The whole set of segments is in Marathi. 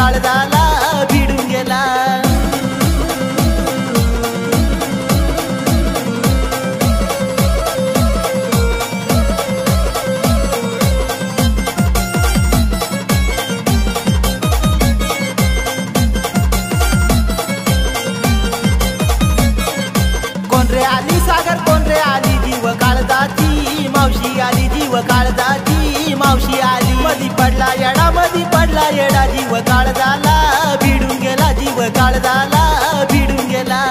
काळजाला भिडून गेला। कोण रे आली सागर कोण रे आली जीव काळजाची मावशी आली जीव काळजाची मावशी आली। मधी पडला येडा जीव काळजाला भिडून गेला जीव काळजाला भिडून गेला।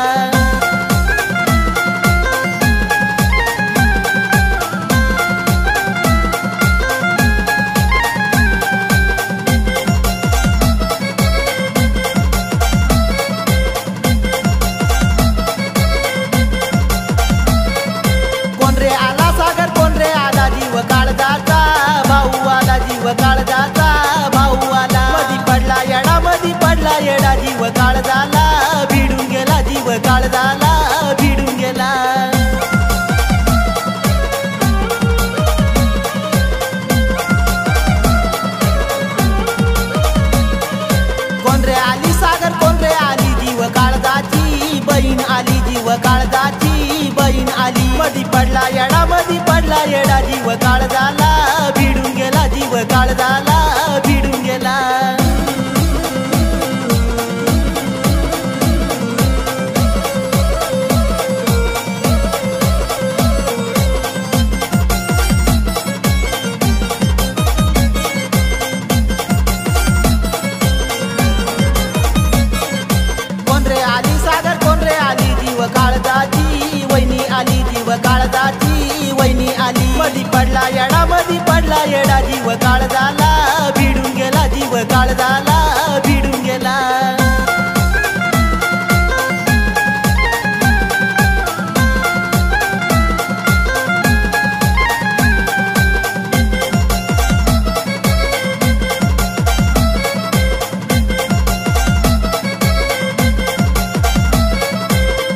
कोण रे आला सागर कोण रे आला जीव काळजाचा भाऊ आला जीव काळजाचा भाऊ आला। मधी पडला येडा जीव काळजाला भिडून गेला जीव काळजाला भिडून गेला। कोण रे आली सागर कोण रे आली जीव काळजाची बहीण आली जीव काळजाची बहीण आली। मधी पडला येडा जीव काळजाला भिडून गेला जीव काळजाला भिडून गेला। कोण रे आली सागर कोण रे आली जीव काळजाची वहिनी आली जीव काळजाची वहिनी आली। मधी पडला येडा जीव काळजाला भिडून गेला जीव काळजाला भिडून गेला।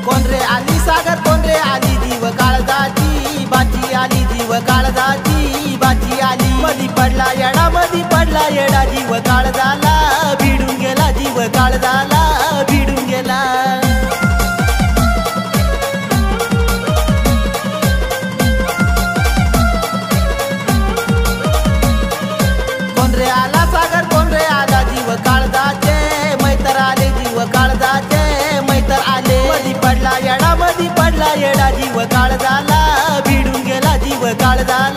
कोण रे आली सागर कोण रे आली जीव काळजाची बाची आली जीव काळजाची बाची आली। मधी पडला येडा जीव काळजाला भिडून गेला जीव काळजाला भिडून गेला। कोण रे आला सागर कोण रे आला जीव काळजाचे मैतर आले जीव काळजाचे मैतर आले। मधी पडला येडा जीव काळजाला भिडून गेला जीव काळजाला